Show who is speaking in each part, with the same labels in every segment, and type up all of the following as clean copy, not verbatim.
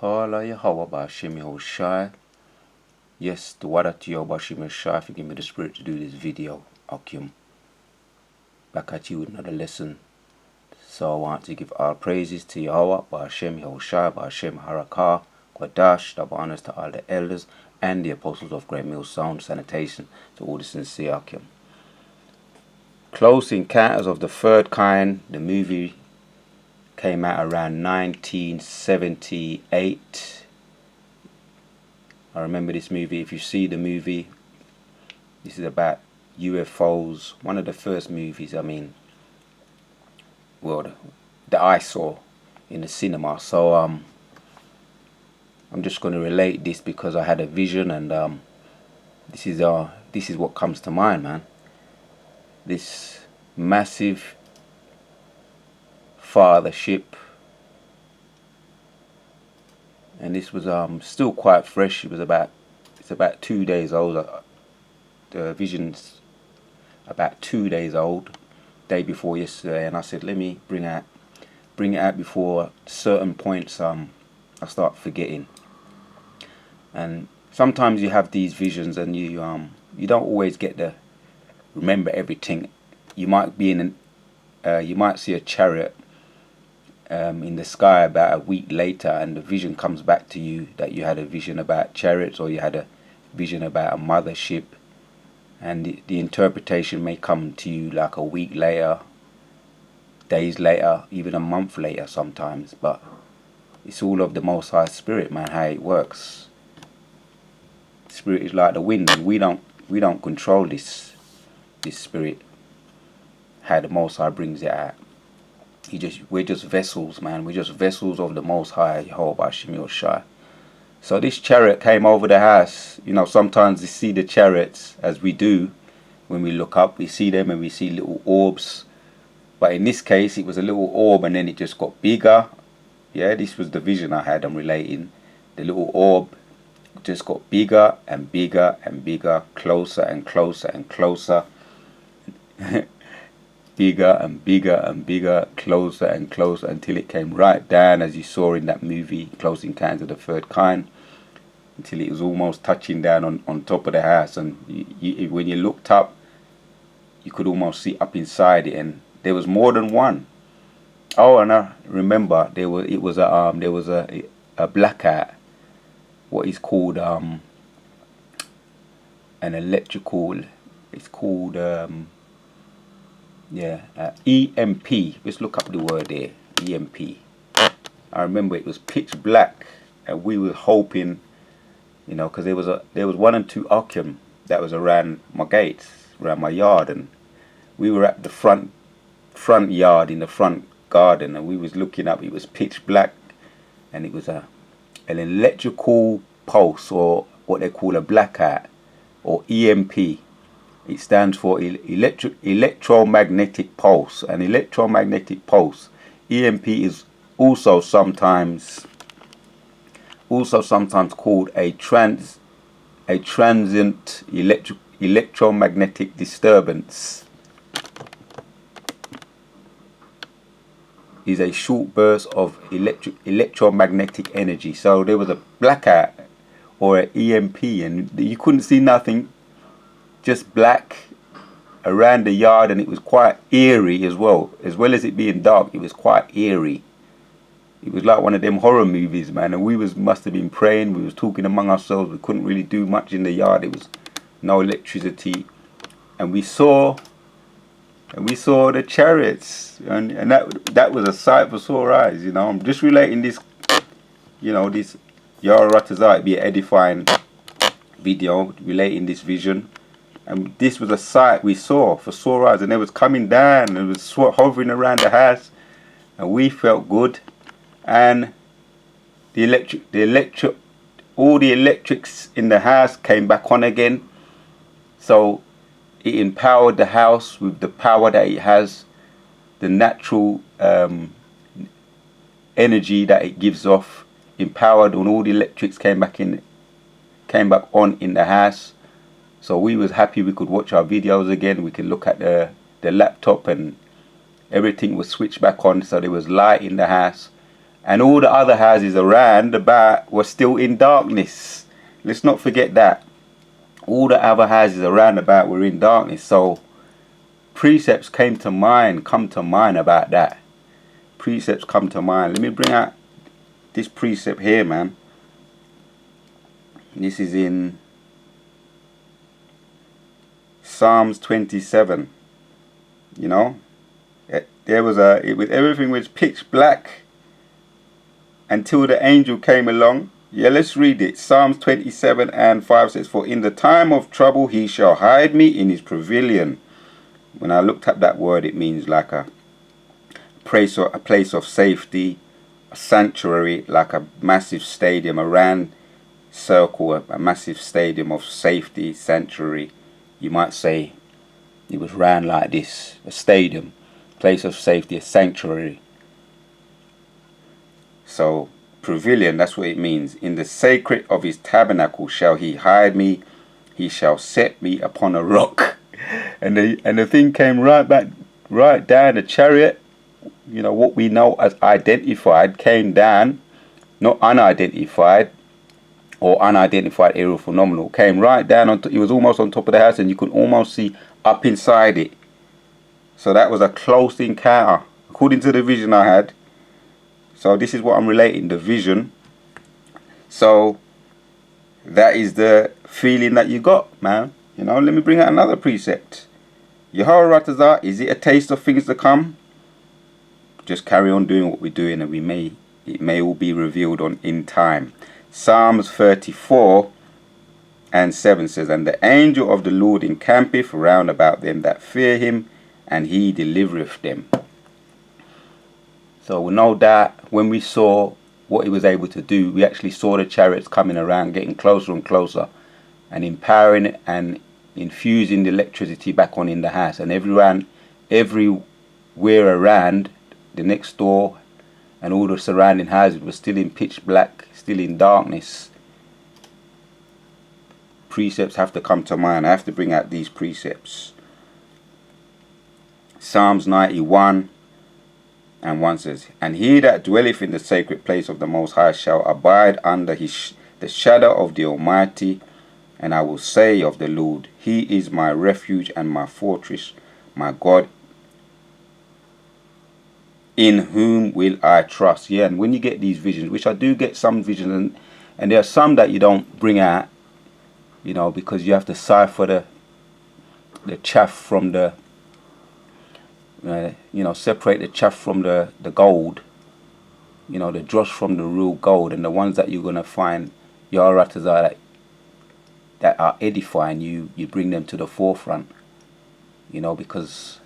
Speaker 1: Kala Yahweh Bashim Yahushai. Yes, the water to Yahweh Bashim Yahushai for giving me the spirit to do this video. Akim. Back at you with another lesson. So I want to give all praises to Yahweh Bashim Yahushai, Bashim Harakah, Kwadash, double honors to all the elders and the apostles of Great Mill Sound Sanitation, to all the sincere Akim. Close Encounters of the Third Kind, the movie came out around 1978. I remember this movie. If you see the movie, this is about UFOs. One of the first movies, that I saw in the cinema. So I'm just going to relate this because I had a vision, and this is what comes to mind, man. This massive fathership, and this was still quite fresh. It's about 2 days old. The vision's about 2 days old, day before yesterday, and I said, let me bring it out before certain points I start forgetting. And sometimes you have these visions and you don't always get to remember everything. You might be you might see a chariot in the sky about a week later, and the vision comes back to you that you had a vision about chariots, or you had a vision about a mothership, and the interpretation may come to you like a week later, days later, even a month later sometimes. But it's all of the Most High Spirit, man, how it works. Spirit is like the wind, and we don't control this spirit, how the Most High brings it out. We're just vessels, man. We're just vessels of the Most High, Yahweh Bashim Yahushai. So this chariot came over the house. You know, sometimes you see the chariots, as we do when we look up. We see them and we see little orbs. But in this case, it was a little orb, and then it just got bigger. Yeah, this was the vision I had. I'm relating. The little orb just got bigger and bigger and bigger, closer and closer and closer. Bigger and bigger and bigger, closer and closer, until it came right down, as you saw in that movie, Close Encounters of the Third Kind, until it was almost touching down on top of the house. And when you looked up, you could almost see up inside it, and there was more than one. Oh, and I remember there was a blackout, what is called an electrical. It's called EMP. Let's look up the word there. EMP. I remember it was pitch black, and we were hoping, because there was 1 and 2 Arkham that was around my gates, around my yard, and we were at the front yard in the front garden, and we was looking up. It was pitch black, and it was an electrical pulse, or what they call a blackout, or EMP. It stands for electromagnetic pulse. An electromagnetic pulse, EMP, is also sometimes called a transient electromagnetic disturbance. Is a short burst of electromagnetic energy. So there was a blackout or an EMP, and you couldn't see nothing, just black around the yard, and it was quite eerie as well as it being dark. It was quite eerie. It was like one of them horror movies, man. And we must have been praying. We was talking among ourselves. We couldn't really do much in the yard. It was no electricity, and we saw the chariots, and that was a sight for sore eyes. I'm just relating this, this Yaharatazai, be an edifying video relating this vision. And this was a sight we saw for sore eyes, and it was coming down, and it was hovering around the house, and we felt good. And all the electrics in the house came back on again. So it empowered the house with the power that it has, the natural energy that it gives off, empowered, and all the electrics came back on in the house. So we was happy we could watch our videos again. We could look at the laptop, and everything was switched back on. So there was light in the house, and all the other houses around about were still in darkness. Let's not forget that. All the other houses around about were in darkness. So precepts come to mind about that. Precepts come to mind. Let me bring out this precept here, man. This is in Psalms 27. You know, everything was pitch black until the angel came along. Yeah, let's read it. Psalms 27:5 says, "For in the time of trouble he shall hide me in his pavilion." When I looked up that word, it means like a place of safety, a sanctuary, like a massive stadium, a round circle, a massive stadium of safety, sanctuary. You might say it was round like this, a stadium, place of safety, a sanctuary. So pavilion, that's what it means. In the sacred of his tabernacle shall he hide me, he shall set me upon a rock. And the thing came right down, the chariot, you know, what we know as identified, came down, not unidentified or unidentified aerial phenomenal, came right down, it was almost on top of the house, and you could almost see up inside it. So that was a close encounter, according to the vision I had. So this is what I'm relating, the vision. So that is the feeling that you got, man. You know, let me bring out another precept. Yahweh Ratazar, is it a taste of things to come? Just carry on doing what we're doing, and it may all be revealed in time. Psalms 34:7 says, "And the angel of the Lord encampeth round about them that fear him, and he delivereth them." So we know that when we saw what he was able to do, we actually saw the chariots coming around, getting closer and closer, and empowering it and infusing the electricity back on in the house. And everywhere around the next door and all the surrounding houses were still in pitch black, still in darkness. Precepts have to come to mind. I have to bring out these precepts. Psalms 91:1 says, "And he that dwelleth in the sacred place of the Most High shall abide under the shadow of the Almighty. And I will say of the Lord, he is my refuge and my fortress, my God, in whom will I trust." Yeah, and when you get these visions, which I do get some visions, and there are some that you don't bring out, you know, because you have to cipher the chaff from the, separate the chaff from the gold, you know, the dross from the real gold. And the ones that you're going to find, Yaratazar, that are edifying you, you bring them to the forefront, you know, because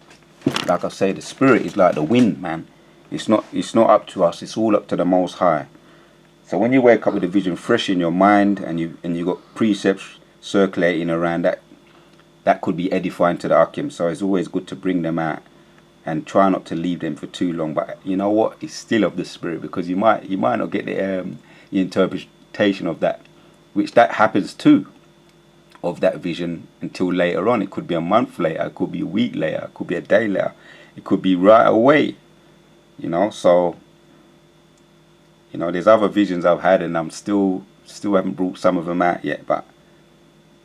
Speaker 1: like I say, the spirit is like the wind, man. It's not up to us, it's all up to the Most High. So when you wake up with a vision fresh in your mind, and you got precepts circulating around, that could be edifying to the Akim. So it's always good to bring them out and try not to leave them for too long. But you know what, it's still of the spirit, because you might not get the interpretation of that, which that happens too, of that vision, until later on. It could be a month later, it could be a week later, it could be a day later, it could be right away, you know. So, you know, there's other visions I've had, and I'm still haven't brought some of them out yet, but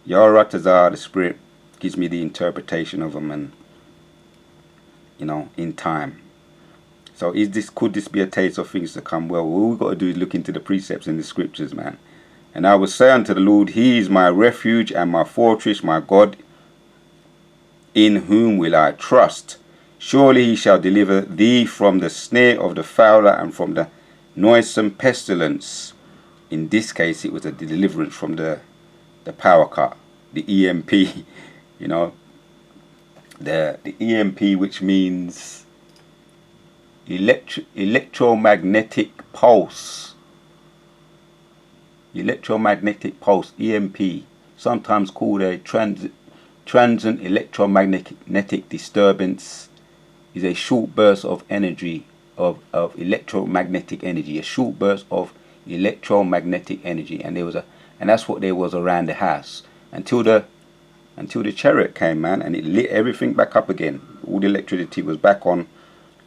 Speaker 1: Yaratazar, the spirit, gives me the interpretation of them, and you know, in time. So could this be a taste of things to come? Well, all we've got to do is look into the precepts in the scriptures, man. "And I will say unto the Lord, he is my refuge and my fortress, my God, in whom will I trust. Surely he shall deliver thee from the snare of the fowler and from the noisome pestilence." In this case, it was a deliverance from the power cut, the EMP, you know, the EMP, which means electromagnetic pulse. Electromagnetic pulse, EMP, sometimes called a transient electromagnetic disturbance, is a short burst of energy, of electromagnetic energy, a short burst of electromagnetic energy. And that's what there was around the house until the chariot came, man, and it lit everything back up again. All the electricity was back on,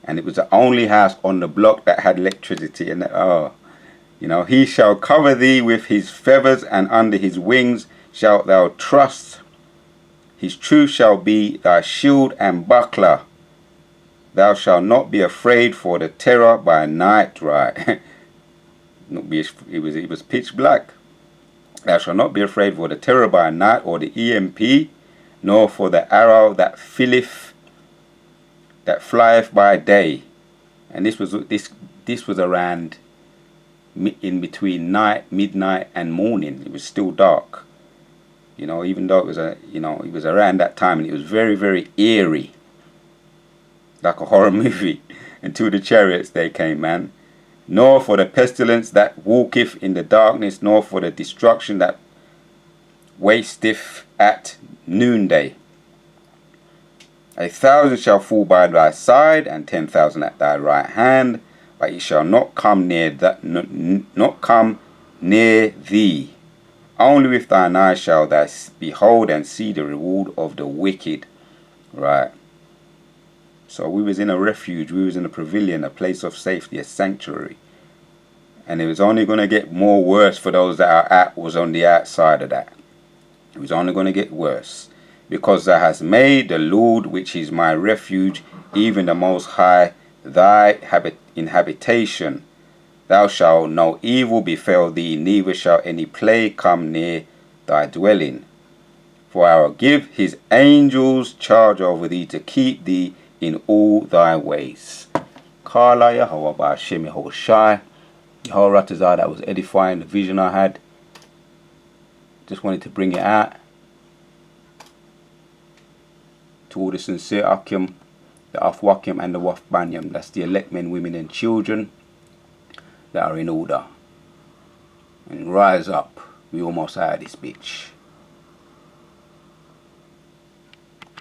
Speaker 1: And it was the only house on the block that had electricity. And he shall cover thee with his feathers, and under his wings shalt thou trust. His truth shall be thy shield and buckler. Thou shalt not be afraid for the terror by night. Right. It was pitch black. Thou shalt not be afraid for the terror by night, or the EMP, nor for the arrow that flieth by day. And this was around in between midnight and morning. It was still dark. Even though it was around that time, and it was very, very eerie, like a horror movie, until the chariots they came, man. Nor for the pestilence that walketh in the darkness, nor for the destruction that wasteth at noonday. 1,000 shall fall by thy side, and 10,000 at thy right hand, but it shall not come near thee. Only with thine eyes shall thou behold and see the reward of the wicked. Right. So we was in a refuge, we was in a pavilion, a place of safety, a sanctuary. And it was only going to get more worse for those that was on the outside of that. It was only going to get worse. Because thou hast made the Lord, which is my refuge, even the Most High, thy habitation. Thou shalt no evil befall thee, neither shall any plague come near thy dwelling. For I will give his angels charge over thee to keep thee in all thy ways. Kala Yahweh Ba'Shem Yehoshai. Yahweh Ratazah, that was edifying, the vision I had. Just wanted to bring it out to all the sincere Akim, the Afwakim and the Wafbanyam. That's the elect men, women and children that are in order. And rise up. We almost out of this bitch.